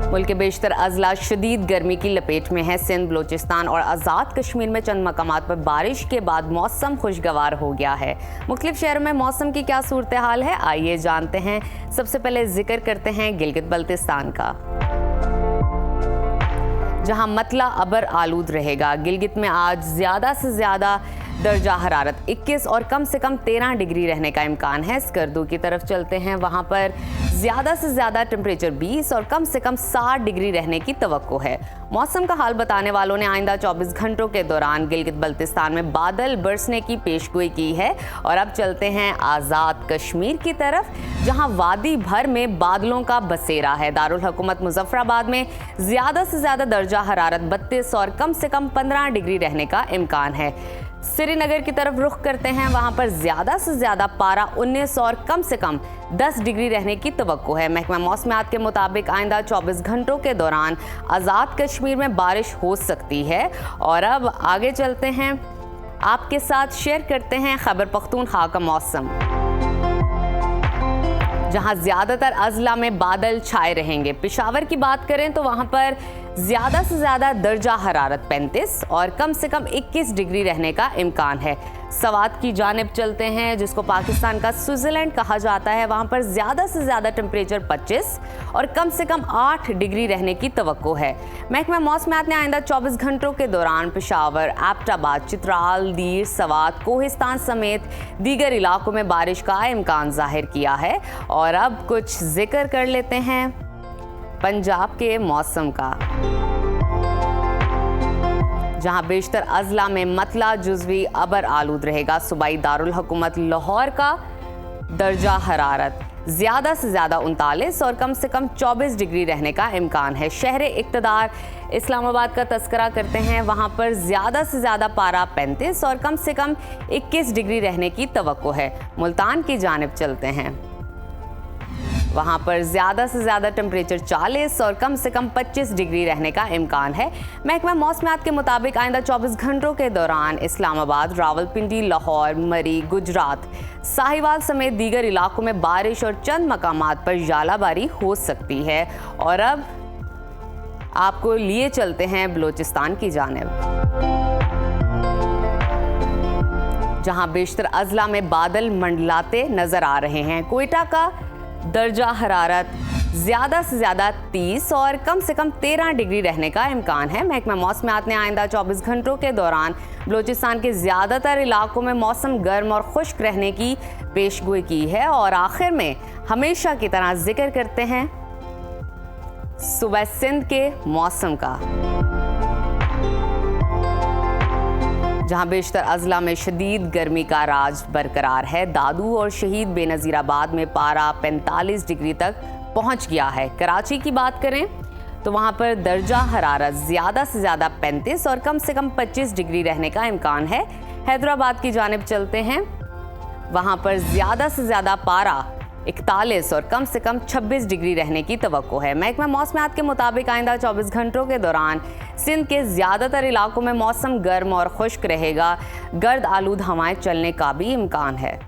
मुल्क के बेशतर अजला शदीद गर्मी की लपेट में है। सिंध, बलोचिस्तान और आज़ाद कश्मीर में चंद मकामात पर बारिश के बाद मौसम खुशगवार हो गया है। मुख्तलिफ शहरों में मौसम की क्या सूरत हाल है, आइए जानते हैं। सबसे पहले जिक्र करते हैं गिलगित बल्तिस्तान का, जहां मतला अबर आलूद रहेगा। गिलगित में आज ज़्यादा से ज़्यादा दर्जा हरारत 21 और कम से कम 13 डिग्री रहने का इम्कान है। स्कर्दू की तरफ चलते हैं, वहां पर ज़्यादा से ज़्यादा टेम्परेचर 20 और कम से कम 60 डिग्री रहने की तवक्को है। मौसम का हाल बताने वालों ने आइंदा 24 घंटों के दौरान गिलगित बल्तिस्तान में बादल बरसने की पेशगोई की है। और अब चलते हैं आज़ाद कश्मीर की तरफ, जहां वादी भर में बादलों का बसेरा है। दारुल हुकूमत मुजफ्फराबाद में ज़्यादा से ज़्यादा दर्जा हरारत 32 और कम से कम 15 डिग्री रहने का इम्कान है। श्रीनगर की तरफ रुख करते हैं, वहां पर ज़्यादा से ज़्यादा पारा 19 और कम से कम 10 डिग्री रहने की तवक्को है। महकमा मौसमियात के मुताबिक आइंदा 24 घंटों के दौरान आज़ाद कश्मीर में बारिश हो सकती है। और अब आगे चलते हैं, आपके साथ शेयर करते हैं खैबर पख्तूनख्वा का मौसम, जहां ज़्यादातर अजला में बादल छाए रहेंगे। पेशावर की बात करें तो वहां पर ज़्यादा से ज़्यादा दर्जा हरारत 35 और कम से कम 21 डिग्री रहने का इम्कान है। सवात की जानिब चलते हैं, जिसको पाकिस्तान का स्विट्ज़रलैंड कहा जाता है। वहाँ पर ज़्यादा से ज़्यादा टेम्परेचर 25 और कम से कम 8 डिग्री रहने की तवक्को है। महकमा मौसमियात ने आइंदा 24 घंटों के दौरान पेशावर, एबटाबाद, चित्राल, दीर, सवात, कोहिस्तान समेत दीगर इलाकों में बारिश का इम्कान जाहिर किया है। और अब कुछ जिक्र कर लेते हैं पंजाब के मौसम का, जहां बेशतर अजला में मतला जुज़वी अबर आलूद रहेगा। सूबाई दारुल हुकूमत लाहौर का दर्जा हरारत ज़्यादा से ज़्यादा 39 और कम से कम 24 डिग्री रहने का इम्कान है। शहर इक़्तिदार इस्लामाबाद का तस्करा करते हैं, वहाँ पर ज़्यादा से ज़्यादा पारा 35 और कम से कम 21 डिग्री रहने की तवक्को है। मुल्तान की जानिब चलते हैं, वहाँ पर ज़्यादा से ज़्यादा टेम्परेचर 40 और कम से कम 25 डिग्री रहने का इम्कान है। महकमा मौसमियात के मुताबिक आइंदा 24 घंटों के दौरान इस्लामाबाद, रावलपिंडी, लाहौर, मरी, गुजरात, साहिवाल समेत दीगर इलाकों में बारिश और चंद मकामात पर ज़ालाबारी हो सकती है। और अब आपको लिए चलते हैं बलोचिस्तान की जानिब, जहाँ बेशतर अजला में बादल मंडलाते नज़र आ रहे हैं। कोयटा का दर्जा हरारत ज़्यादा से ज़्यादा 30 और कम से कम 13 डिग्री रहने का इम्कान है। महकमा मौसमियात ने आइंदा 24 घंटों के दौरान बलोचिस्तान के ज़्यादातर इलाकों में मौसम गर्म और खुश्क रहने की पेशगोई की है। और आखिर में हमेशा की तरह जिक्र करते हैं सुबह सिंध के मौसम का, जहां बेशतर अजला में शदीद गर्मी का राज बरकरार है। दादू और शहीद बेनज़ीराबाद में पारा 45 डिग्री तक पहुंच गया है। कराची की बात करें तो वहां पर दर्जा हरारत ज़्यादा से ज़्यादा 35 और कम से कम 25 डिग्री रहने का इम्कान है। हैदराबाद की जानिब चलते हैं, वहां पर ज़्यादा से ज़्यादा पारा 41 और कम से कम 26 डिग्री रहने की तवक्को है। महकमा मौसमियात के मुताबिक आइंदा 24 घंटों के दौरान सिंध के ज़्यादातर इलाकों में मौसम गर्म और खुश्क रहेगा। गर्द आलूद हवाएं चलने का भी इम्कान है।